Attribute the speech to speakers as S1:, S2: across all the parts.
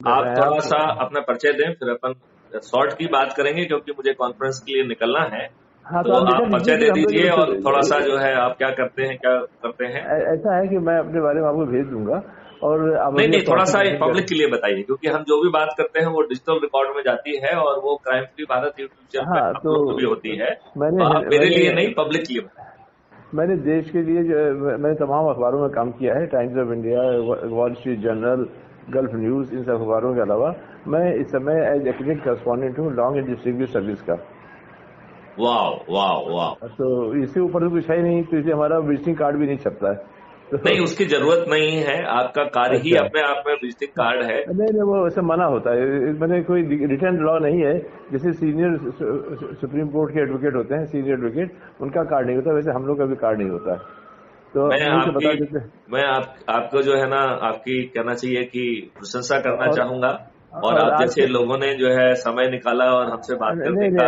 S1: आप थोड़ा सा अपना परिचय दें, फिर अपन शॉर्ट की बात करेंगे क्योंकि मुझे कॉन्फ्रेंस के लिए निकलना है।
S2: हाँ,
S1: तो आप परिचय दे दीजिए और थोड़ा सा जो है आप क्या करते हैं, क्या करते हैं।
S2: ऐसा है कि मैं अपने बारे में आपको भेज दूंगा और
S1: नहीं, थोड़ा सा पब्लिक के लिए बताइए, क्योंकि हम जो भी बात करते हैं वो डिजिटल रिकॉर्ड में जाती है और वो crime free Bharat YouTube channel पे अपलोड भी होती है। तो आप मेरे लिए नहीं, पब्लिक के लिए बताइए।
S2: मैंने देश के लिए मैंने तमाम अखबारों में काम किया है, Times of India, Wall Street Journal, Gulf News, इन सब अखबारों के अलावा मैं इस समय एज एकेडमिक करस्पॉन्डेंट हूँ लॉन्ग एंड डिस्टिंग्विश्ड सर्विस का।
S1: वाह वाह वाह।
S2: तो इससे ऊपर तो कुछ है नहीं, तो इसलिए हमारा विजिटिंग कार्ड भी नहीं छपता है।
S1: तो नहीं, उसकी जरूरत नहीं है, आपका कार्य ही अपने आप में विजिटिंग कार्ड है।
S2: नहीं, वो ऐसे मना होता है, मैंने कोई रिटर्न लॉ नहीं है। जैसे सीनियर सुप्रीम कोर्ट के एडवोकेट होते हैं, सीनियर एडवोकेट, उनका कार्ड नहीं होता, वैसे हम लोग का भी कार्ड नहीं होता है। तो
S1: मैं आपको जो है ना, आपकी कहना चाहिए कि प्रशंसा करना चाहूंगा, और आप जैसे लोगों ने जो है समय निकाला और हमसे बात करने का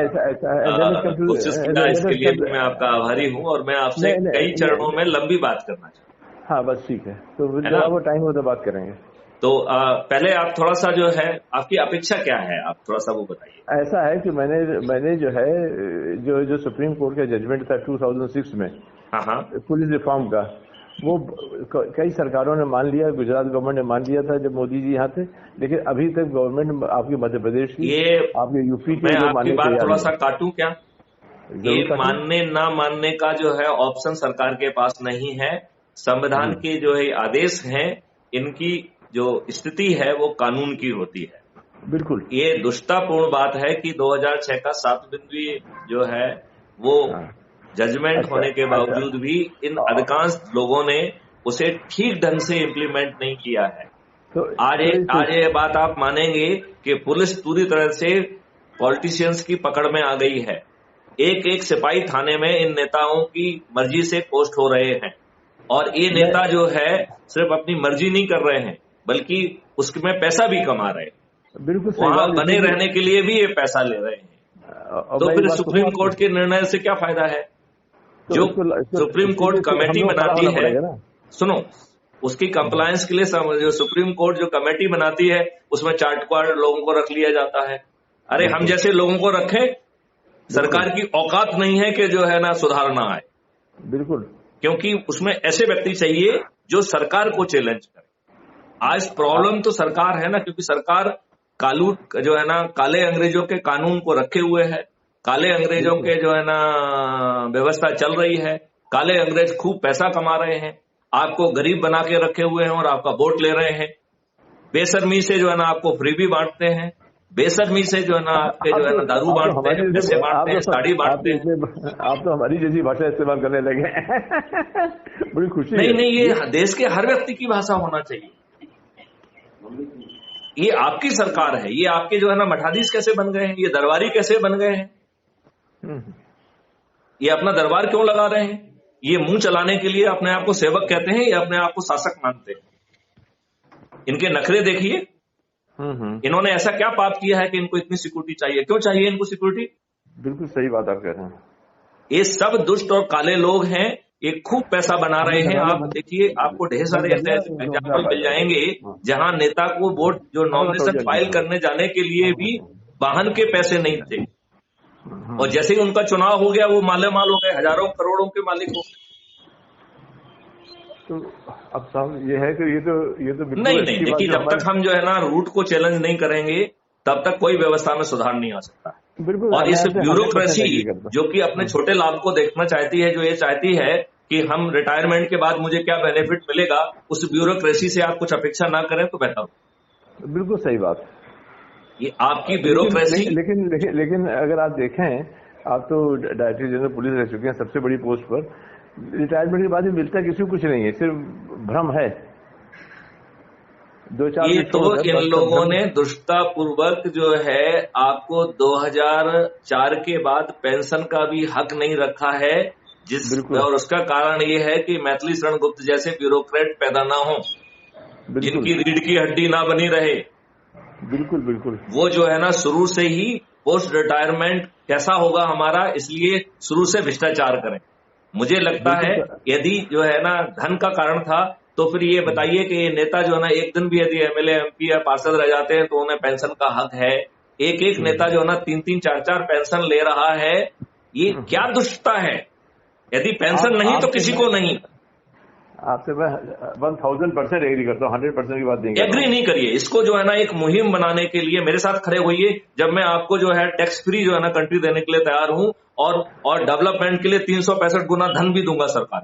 S1: कोशिश किया, इसके लिए भी मैं आपका आभारी हूँ और मैं आपसे कई चरणों में लंबी बात करना चाहूँगा।
S2: हाँ, बस ठीक है, तो जब वो टाइम हो तो बात करेंगे।
S1: तो पहले आप थोड़ा सा जो है, आपकी अपेक्षा क्या है, आप थोड़ा सा वो बताइए।
S2: ऐसा है कि मैंने जो है जो सुप्रीम कोर्ट का जजमेंट था 2006 में,
S1: हाँ,
S2: पुलिस रिफॉर्म का, वो कई सरकारों ने मान लिया, गुजरात गवर्नमेंट ने मान लिया था जब मोदी जी यहाँ थे, लेकिन अभी तक गवर्नमेंट आपकी मध्य प्रदेश की, आपके यूपी की,
S1: मैं आपकी बात थोड़ा सा काटूं क्या, ये मानने ना मानने का जो है ऑप्शन सरकार के पास नहीं है। संविधान के जो है आदेश हैं, इनकी जो स्थिति है वो कानून की होती है।
S2: बिल्कुल,
S1: ये दुष्टापूर्ण बात है कि 2006 का 7 बिंदु जो है वो जजमेंट होने के बावजूद भी इन अधिकांश लोगों ने उसे ठीक ढंग से इम्प्लीमेंट नहीं किया है। तो आज ये बात आप मानेंगे कि पुलिस पूरी तरह से पॉलिटिशियंस की पकड़ में आ गई है। एक एक सिपाही थाने में इन नेताओं की मर्जी से पोस्ट हो रहे हैं, और ये नेता जो है सिर्फ अपनी मर्जी नहीं कर रहे हैं बल्कि उसमें पैसा भी कमा रहे हैं।
S2: बिल्कुल,
S1: वहां बने रहने के लिए भी ये पैसा ले रहे हैं। तो फिर सुप्रीम कोर्ट के निर्णय से क्या फायदा है? जो सुप्रीम कोर्ट कमेटी बनाती है, सुनो, उसकी कंप्लायंस के लिए जो सुप्रीम कोर्ट जो कमेटी बनाती है उसमें चार्टर्ड लोगों को रख लिया जाता है। अरे हम जैसे लोगों को रखें, सरकार की औकात नहीं है कि जो है ना सुधारना आए।
S2: बिल्कुल,
S1: क्योंकि उसमें ऐसे व्यक्ति चाहिए जो सरकार को चैलेंज करे। आज प्रॉब्लम तो सरकार है ना, क्योंकि सरकार जो है ना काले अंग्रेजों के कानून को रखे हुए है, काले अंग्रेजों के जो है ना व्यवस्था चल रही है, काले अंग्रेज खूब पैसा कमा रहे हैं, आपको गरीब बना के रखे हुए हैं और आपका वोट ले रहे हैं। बेशर्मी से जो है ना आपको फ्री भी बांटते हैं, बेशर्मी से जो है ना आपके जो है ना दारू बांटते हैं, पैसे बांटते हैं, साड़ी बांटते हैं।
S2: आप तो हमारी जैसी भाषा इस्तेमाल करने लगे। बड़ी खुशी।
S1: नहीं, ये देश के हर व्यक्ति की भाषा होना चाहिए। ये आपकी सरकार है, ये आपके जो है ना मठाधीश कैसे बन गए हैं, ये दरबारी कैसे बन गए हैं, ये अपना दरबार क्यों लगा रहे हैं? ये मुंह चलाने के लिए अपने आप को सेवक कहते हैं या अपने आप को शासक मानते हैं? इनके नखरे देखिए, इन्होंने ऐसा क्या पाप किया है कि इनको इतनी सिक्योरिटी चाहिए? क्यों चाहिए इनको सिक्योरिटी?
S2: बिल्कुल सही बात आप कह रहे हैं।
S1: ये सब दुष्ट और काले लोग हैं, ये खूब पैसा बना रहे हैं। आप देखिए, आपको ढेर सारे ऐसे एग्जाम्पल मिल जाएंगे जहां नेता को वोट जो नॉमिनेशन फाइल करने जाने के लिए भी वाहन के पैसे नहीं थे, और जैसे ही उनका चुनाव हो गया वो माले माल हो गए, हजारों करोड़ों के मालिक हो गए।
S2: तो अब साहब ये है कि ये तो
S1: नहीं, देखिए, जब तक हम जो है ना रूट को चैलेंज नहीं करेंगे तब तक कोई व्यवस्था में सुधार नहीं आ सकता।
S2: बिल्कुल,
S1: और इस ब्यूरोक्रेसी जो कि अपने छोटे लाभ को देखना चाहती है, जो ये चाहती है कि हम रिटायरमेंट के बाद मुझे क्या बेनिफिट मिलेगा, उस ब्यूरोक्रेसी से आप कुछ अपेक्षा ना करें तो बेहतर।
S2: बिल्कुल सही बात,
S1: ये आपकी ब्यूरोक्रेसी।
S2: लेकिन अगर आप देखें, आप तो डायरेक्टर जनरल पुलिस रह चुके हैं सबसे बड़ी पोस्ट पर, रिटायरमेंट के बाद भी मिलता किसी को कुछ नहीं है, सिर्फ भ्रम है।
S1: ये तो इन लोगों ने दुष्टतापूर्वक जो है आपको 2004 के बाद पेंशन का भी हक नहीं रखा है, और उसका कारण ये है कि मैथिली शरण गुप्त जैसे ब्यूरोक्रेट पैदा ना हो, जिनकी रीढ़ की हड्डी ना बनी रहे।
S2: बिल्कुल,
S1: वो जो है ना शुरू से ही पोस्ट रिटायरमेंट कैसा होगा हमारा, इसलिए शुरू से भ्रष्टाचार करें। मुझे लगता है यदि जो है ना धन का कारण था तो फिर ये बताइए कि ये नेता जो है ना, एक दिन भी यदि एमएलए एमपी या पार्षद रह जाते हैं तो उन्हें पेंशन का हक है। एक एक नेता जो है ना 3-3 4-4 पेंशन ले रहा है, ये क्या दुष्टता है? यदि पेंशन नहीं तो किसी को नहीं।
S2: आपसे मैं 1000% एग्री करता हूँ, 100% की बात नहीं।
S1: एग्री नहीं करिए, इसको जो है ना एक मुहिम बनाने के लिए मेरे साथ खड़े होइए। जब मैं आपको जो है टैक्स फ्री जो है ना कंट्री देने के लिए तैयार हूं, और डेवलपमेंट के लिए 365 गुना धन भी दूंगा सरकार।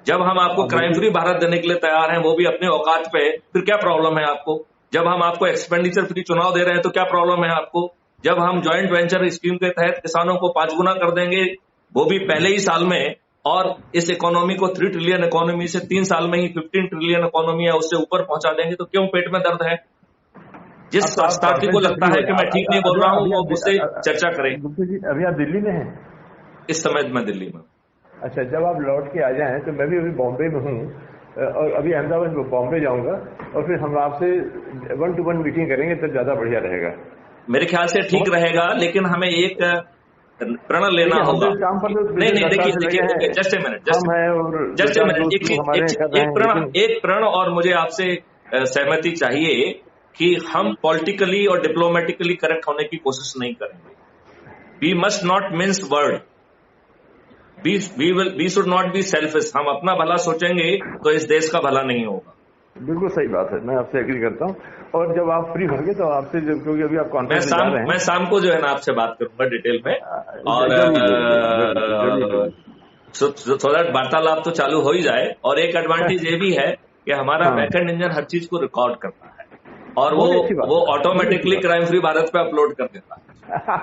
S1: जब हम आपको क्राइम फ्री भारत देने के लिए तैयार हैं, वो भी अपने औकात पे, फिर क्या प्रॉब्लम है आपको? जब हम आपको एक्सपेंडिचर फ्री चुनाव दे रहे हैं तो क्या प्रॉब्लम है आपको? जब हम ज्वाइंट वेंचर स्कीम के तहत किसानों को 5 गुना कर देंगे, वो भी पहले ही साल में, और इस इकोनॉमी को 3 ट्रिलियन इकोनॉमी से 3 साल में ही 15 ट्रिलियन इकोनॉमी है उससे ऊपर पहुंचा देंगे, तो क्यों पेट में दर्द है? जिस साथी को लगता है कि मैं ठीक नहीं बोल रहा हूं, वो मुझसे चर्चा करें।
S2: गुप्ता जी, अभी आप दिल्ली में हैं?
S1: इस समय मैं दिल्ली में।
S2: अच्छा, जब आप लौट के आ जाएं तो मैं भी अभी बॉम्बे में हूँ, और अभी अहमदाबाद बॉम्बे जाऊंगा, और फिर हम आपसे 1-to-1 मीटिंग करेंगे, तब ज्यादा बढ़िया रहेगा।
S1: मेरे ख्याल से ठीक रहेगा, लेकिन हमें एक प्रण लेना होगा। नहीं, देखिए, जस्ट ए मिनट, एक प्रण, और मुझे आपसे सहमति चाहिए कि हम पॉलिटिकली और डिप्लोमेटिकली करेक्ट होने की कोशिश नहीं करेंगे। We must not mince words, we should not be selfish. हम अपना भला सोचेंगे तो इस देश का भला नहीं होगा।
S2: बिल्कुल सही बात है, मैं आपसे एग्री करता हूँ। और जब आप फ्री होंगे तो आपसे, क्योंकि अभी आप कॉन्फ्रेंस में जा रहे हैं, मैं
S1: शाम को जो है ना आपसे बात करूंगा डिटेल में, और सो दैट वार्तालाप तो चालू हो ही जाए। और एक एडवांटेज ये भी है कि हमारा बैकएंड इंजन हर चीज को रिकॉर्ड करता है, और वो ऑटोमेटिकली क्राइम फ्री भारत पे अपलोड कर देता है।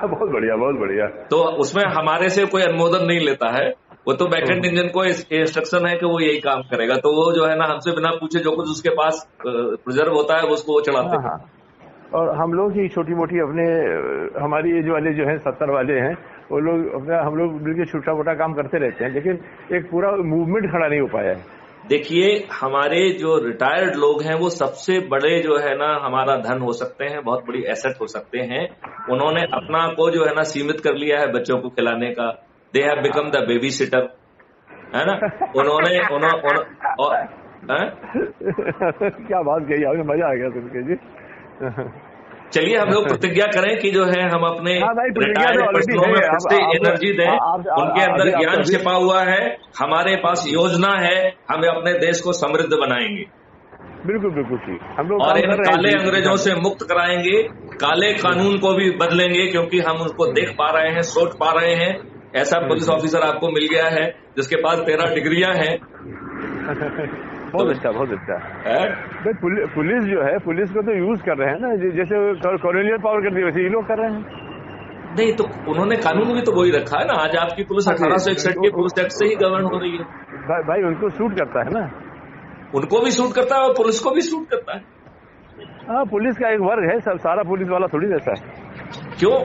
S2: बहुत बढ़िया, बहुत बढ़िया।
S1: तो उसमें हमारे से कोई अनुमोदन नहीं लेता है, वो तो बैकएंड इंजन को इंस्ट्रक्शन है कि वो यही काम करेगा। तो वो जो है ना हमसे बिना पूछे जो कुछ उसके पास प्रिजर्व होता है उसको वो चलाते हैं।
S2: और हम लोग ही छोटी मोटी अपने, हमारी एज वाले जो हैं 70 वाले हैं, वो लोग अपना, हम लोग मिलकर छोटा मोटा काम करते रहते हैं, लेकिन एक पूरा मूवमेंट खड़ा नहीं हो पाया है।
S1: देखिए, हमारे जो रिटायर्ड लोग हैं वो सबसे बड़े जो है ना हमारा धन हो सकते हैं, बहुत बड़ी एसेट हो सकते हैं। उन्होंने अपना को जो है ना सीमित कर लिया है बच्चों को खिलाने का। They have become the baby sitter, है ना? उन्होंने
S2: क्या बात कही आपने, मजा आ गया सुन के जी।
S1: चलिए हम लोग प्रतिज्ञा करें कि जो है हम अपने रिटायर्ड पर्सनों में फिर से एनर्जी दें। उनके अंदर ज्ञान छिपा हुआ है, हमारे पास योजना है, हम अपने देश को समृद्ध बनाएंगे।
S2: बिल्कुल बिल्कुल ठीक। हम लोग
S1: और इन काले अंग्रेजों से मुक्त कराएंगे, काले कानून को भी बदलेंगे, क्योंकि हम उसको देख पा रहे हैं, सोच पा रहे हैं। ऐसा पुलिस ऑफिसर आपको मिल गया है जिसके पास 13 डिग्रियां हैं।
S2: बहुत अच्छा, बहुत अच्छा है। पुलिस जो है, पुलिस को तो यूज कर रहे हैं ना, जैसे कॉलोनियल पावर करती है वैसे ये लोग कर रहे हैं।
S1: नहीं तो उन्होंने कानून भी तो वही रखा है ना। आज आपकी पुलिस 1861 के पुलिस एक्ट से ही गवर्न हो रही है।
S2: भाई उनको सूट करता है ना,
S1: उनको भी सूट करता है और पुलिस को भी सूट करता है।
S2: हाँ, पुलिस का एक वर्ग है, सब सारा पुलिस वाला थोड़ी रहता है।
S1: क्यों?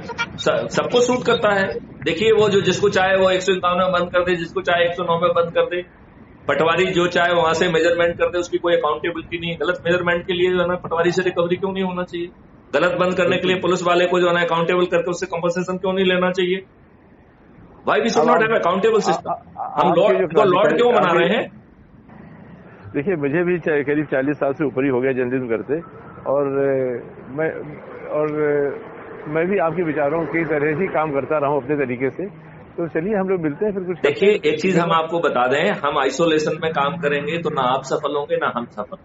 S1: सबको सूट करता है। देखिए, वो जो जिसको चाहे वो 151 में बंद कर दे, जिसको चाहे 109 में बंद कर दे। पटवारी जो चाहे वहां से मेजरमेंट कर दे, उसकी कोई अकाउंटेबिलिटी नहीं है। गलत मेजरमेंट के लिए जो है ना पटवारी से रिकवरी क्यों नहीं होना चाहिए? गलत बंद करने के लिए पुलिस वाले को जो है ना अकाउंटेबल करके उससे कंपनसेशन क्यों नहीं लेना चाहिए? Why we should not have accountable system? हम लॉर्ड क्यों बना रहे हैं?
S2: देखिए, मुझे भी करीब 40 साल से ऊपर ही हो गया जर्नलिज्म करते, और मैं भी आपके विचारों की तरह ही काम करता रहा हूँ अपने तरीके से। तो चलिए हम लोग मिलते हैं फिर कुछ।
S1: देखिए, एक चीज हम आपको बता दें, हम आइसोलेशन में काम करेंगे तो ना आप सफल होंगे ना हम सफल।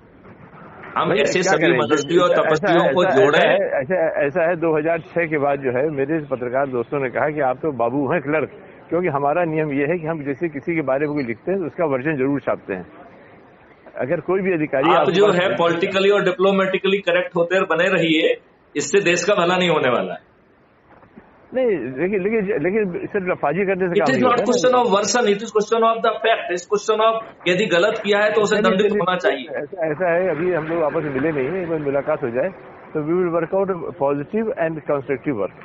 S1: हम ऐसे सभी मदरसियों और तपस्वियों को जोड़े।
S2: ऐसा है 2006 के बाद जो है मेरे पत्रकार दोस्तों ने कहा कि आप तो बाबू हैं क्लर्क, क्योंकि हमारा नियम ये है कि हम जैसे किसी के बारे में कोई लिखते हैं तो उसका वर्जन जरूर छापते हैं। अगर कोई भी अधिकारी
S1: आप जो है पॉलिटिकली और डिप्लोमेटिकली करेक्ट होते बने रहिए, इससे देश का भला नहीं होने वाला है।
S2: नहीं, लेकिन सिर्फ लफाजी करने से
S1: it is not question of version, it is question of the fact. इस क्वेश्चन ऑफ यदि गलत किया है तो उसे दंडित होना चाहिए।
S2: ऐसा है, अभी हम लोग आपस में मिले नहीं है, एक बार मुलाकात हो जाए तो we will work out positive and constructive work.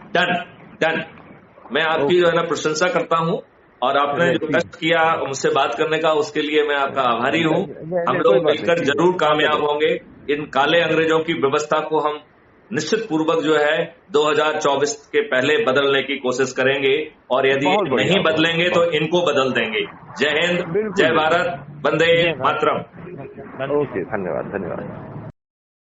S1: Done. मैं आपकी जो है ना प्रशंसा करता हूँ, और आपने जो कष्ट किया मुझसे बात करने का, उसके लिए मैं आपका आभारी हूँ। हम लोग मिलकर जरूर कामयाब होंगे। इन काले अंग्रेजों की व्यवस्था को हम निश्चित पूर्वक जो है 2024 के पहले बदलने की कोशिश करेंगे, और यदि नहीं बदलेंगे तो इनको बदल देंगे। जय हिंद, जय भारत, वंदे मातरम।
S2: ओके, धन्यवाद धन्यवाद।